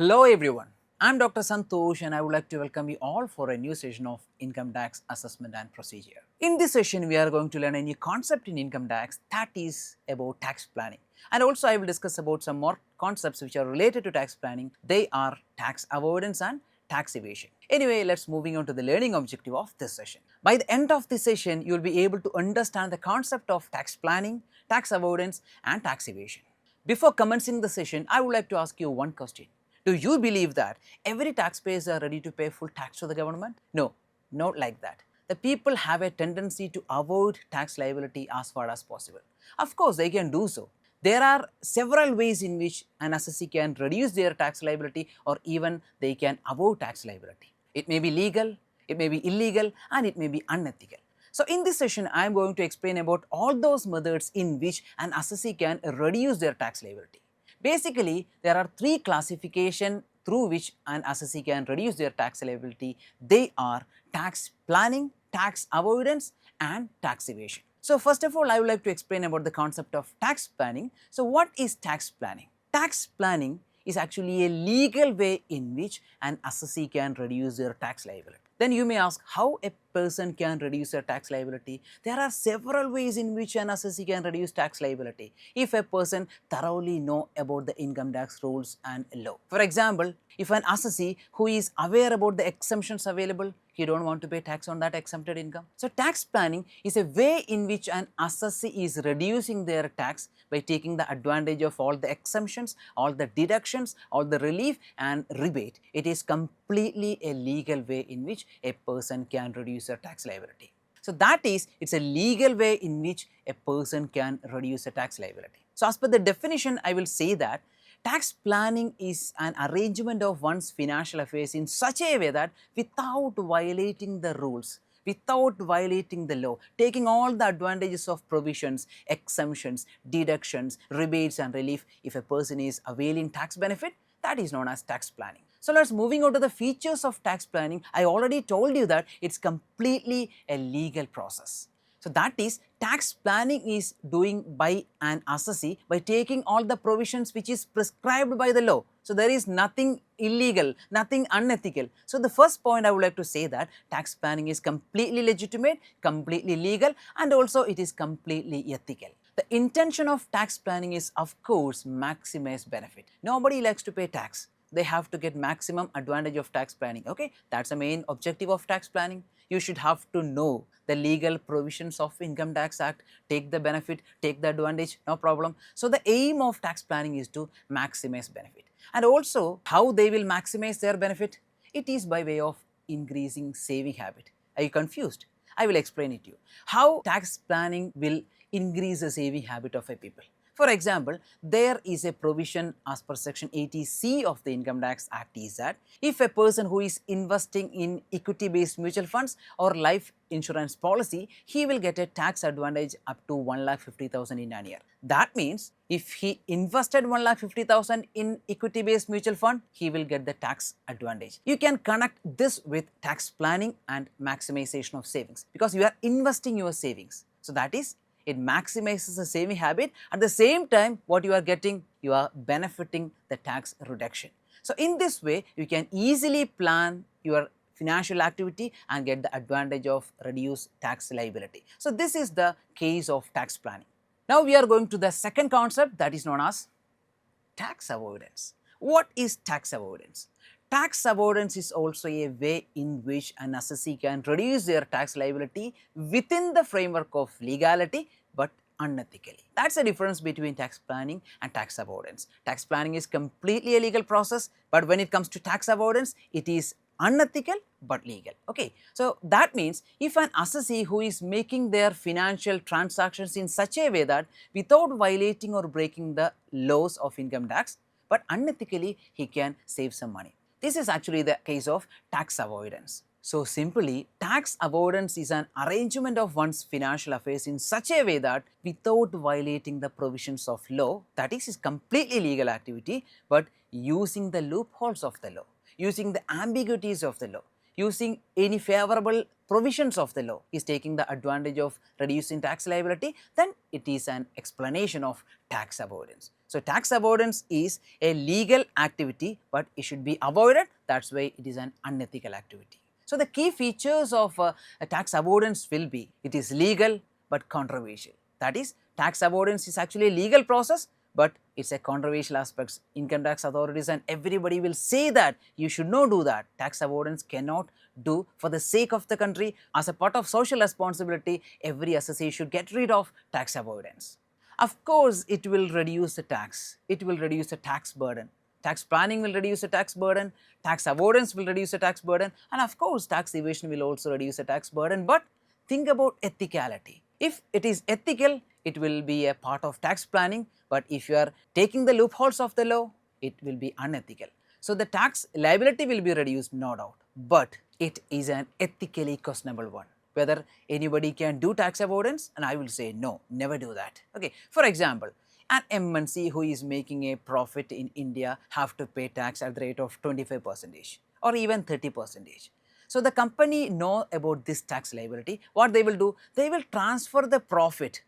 Hello everyone, I am Dr. Santosh and I would like to welcome you all for a new session of Income Tax Assessment and Procedure. In this session, we are going to learn a new concept in income tax, that is about tax planning. And also I will discuss about some more concepts which are related to tax planning. They are tax avoidance and tax evasion. Anyway, let's moving on to the learning objective of this session. By the end of this session, you will be able to understand the concept of tax planning, tax avoidance and tax evasion. Before commencing the session, I would like to ask you one question. Do you believe that every taxpayers are ready to pay full tax to the government? No, not like that. The people have a tendency to avoid tax liability as far as possible. Of course, they can do so. There are several ways in which an assessee can reduce their tax liability or even they can avoid tax liability. It may be legal, it may be illegal and it may be unethical. So in this session, I am going to explain about all those methods in which an assessee can reduce their tax liability. Basically, there are three classifications through which an assessee can reduce their tax liability. They are tax planning, tax avoidance and tax evasion. So first of all, I would like to explain about the concept of tax planning. So what is tax planning? Tax planning is actually a legal way in which an assessee can reduce their tax liability. Then you may ask how a person can reduce their tax liability. There are several ways in which an assessee can reduce tax liability if a person thoroughly know about the income tax rules and law. For example, if an assessee who is aware about the exemptions available, he don't want to pay tax on that exempted income. So tax planning is a way in which an assessee is reducing their tax by taking the advantage of all the exemptions, all the deductions, all the relief and rebate. It is completely a legal way in which a person can reduce their tax liability. So that is, it's a legal way in which a person can reduce a tax liability. So as per the definition, I will say that tax planning is an arrangement of one's financial affairs in such a way that without violating the rules, without violating the law, taking all the advantages of provisions, exemptions, deductions, rebates and relief, if a person is availing tax benefit, that is known as tax planning. So let's moving on to the features of tax planning. I already told you that it's completely a legal process. So that is, tax planning is doing by an assessee by taking all the provisions which is prescribed by the law. So there is nothing illegal, nothing unethical. So the first point I would like to say that tax planning is completely legitimate, completely legal and also it is completely ethical. The intention of tax planning is of course maximize benefit. Nobody likes to pay tax. They have to get maximum advantage of tax planning. Okay, that's the main objective of tax planning. You should have to know the legal provisions of Income Tax Act, take the benefit, take the advantage, no problem. So the aim of tax planning is to maximize benefit. And also how they will maximize their benefit? It is by way of increasing saving habit. Are you confused? I will explain it to you. How tax planning will increase the saving habit of a people. For example, there is a provision as per section 80C of the Income Tax Act is that if a person who is investing in equity based mutual funds or life insurance policy, he will get a tax advantage up to 1,50,000 in a year. That means if he invested 1,50,000 in equity based mutual fund, he will get the tax advantage. You can connect this with tax planning and maximization of savings because you are investing your savings. So that is, it maximizes the saving habit. At the same time, what you are getting, you are benefiting the tax reduction. So in this way, you can easily plan your financial activity and get the advantage of reduced tax liability. So this is the case of tax planning. Now we are going to the second concept, that is known as tax avoidance. What is tax avoidance? Tax avoidance is also a way in which an assessee can reduce their tax liability within the framework of legality but unethically. That's the difference between tax planning and tax avoidance. Tax planning is completely a legal process, but when it comes to tax avoidance, it is unethical but legal. Okay, so that means if an assessee who is making their financial transactions in such a way that without violating or breaking the laws of income tax, but unethically he can save some money. This is actually the case of tax avoidance. So simply, tax avoidance is an arrangement of one's financial affairs in such a way that without violating the provisions of law, that is completely legal activity, but using the loopholes of the law, using the ambiguities of the law, using any favorable provisions of the law, is taking the advantage of reducing tax liability, then it is an explanation of tax avoidance. So, tax avoidance is a legal activity, but it should be avoided. That is why it is an unethical activity. So, the key features of a tax avoidance will be it is legal but controversial. That is, tax avoidance is actually a legal process, but it is a controversial aspect. Income tax authorities and everybody will say that you should not do that. Tax avoidance cannot do for the sake of the country. As a part of social responsibility, every assessee should get rid of tax avoidance. Of course, it will reduce the tax. It will reduce the tax burden. Tax planning will reduce the tax burden, tax avoidance will reduce the tax burden, and of course, tax evasion will also reduce the tax burden. But think about ethicality. If it is ethical, it will be a part of tax planning, but if you are taking the loopholes of the law, it will be unethical. So, the tax liability will be reduced, no doubt, but it is an ethically questionable one. Whether anybody can do tax avoidance, and I will say no, never do that. Okay. For example, an MNC who is making a profit in India have to pay tax at the rate of 25% or even 30%. So, the company know about this tax liability. What they will do? They will transfer the profit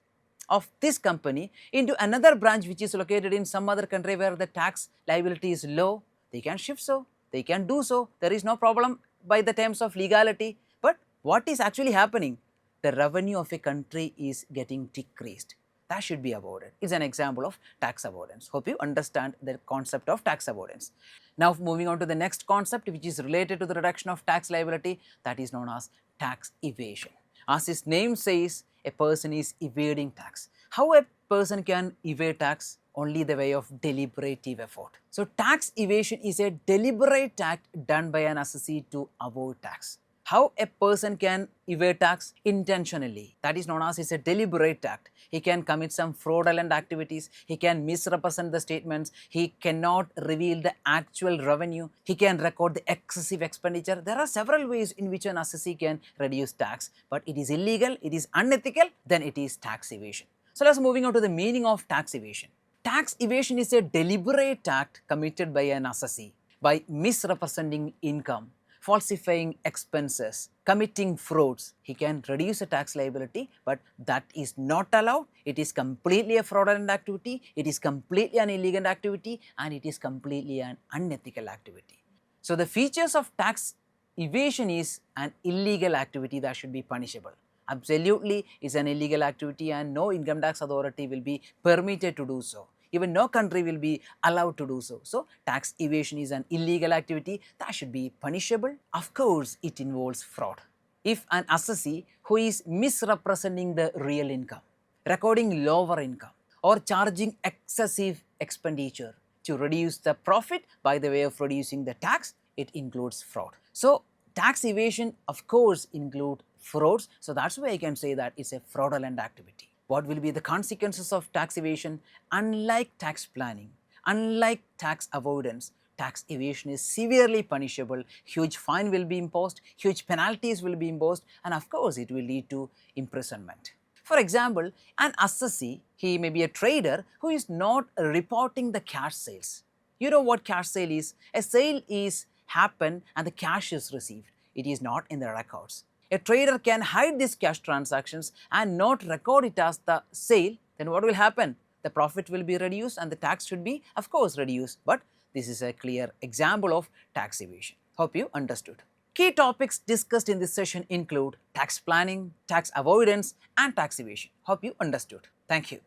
of this company into another branch which is located in some other country where the tax liability is low. They can shift so, they can do so, there is no problem by the terms of legality. But what is actually happening? The revenue of a country is getting decreased. That should be avoided. It is an example of tax avoidance. Hope you understand the concept of tax avoidance. Now, moving on to the next concept which is related to the reduction of tax liability, that is known as tax evasion. As its name says, a person is evading tax. How a person can evade tax? Only the way of deliberative effort. So, tax evasion is a deliberate act done by an assessee to avoid tax. How a person can evade tax? Intentionally. That is known as it's a deliberate act. He can commit some fraudulent activities, he can misrepresent the statements, he cannot reveal the actual revenue, he can record the excessive expenditure. There are several ways in which an assessee can reduce tax, but it is illegal, it is unethical, then it is tax evasion. So, let us moving on to the meaning of tax evasion. Tax evasion is a deliberate act committed by an assessee by misrepresenting income, falsifying expenses, committing frauds. He can reduce a tax liability, but that is not allowed. It is completely a fraudulent activity, it is completely an illegal activity, and it is completely an unethical activity. So, the features of tax evasion is an illegal activity that should be punishable. Absolutely is an illegal activity and no income tax authority will be permitted to do so. Even no country will be allowed to do so. So, tax evasion is an illegal activity that should be punishable. Of course, it involves fraud. If an assessee who is misrepresenting the real income, recording lower income, or charging excessive expenditure to reduce the profit by the way of reducing the tax, it includes fraud. So, tax evasion of course include frauds. So, that is why I can say that it is a fraudulent activity. What will be the consequences of tax evasion? Unlike tax planning, unlike tax avoidance, tax evasion is severely punishable. Huge fine will be imposed, huge penalties will be imposed, and of course, it will lead to imprisonment. For example, an assessee, he may be a trader who is not reporting the cash sales. You know what cash sale is? A sale is happen and the cash is received. It is not in the records. A trader can hide these cash transactions and not record it as the sale. Then what will happen? The profit will be reduced and the tax should be of course reduced. But this is a clear example of tax evasion. Hope you understood. Key topics discussed in this session include tax planning, tax avoidance, and tax evasion. Hope you understood. Thank you.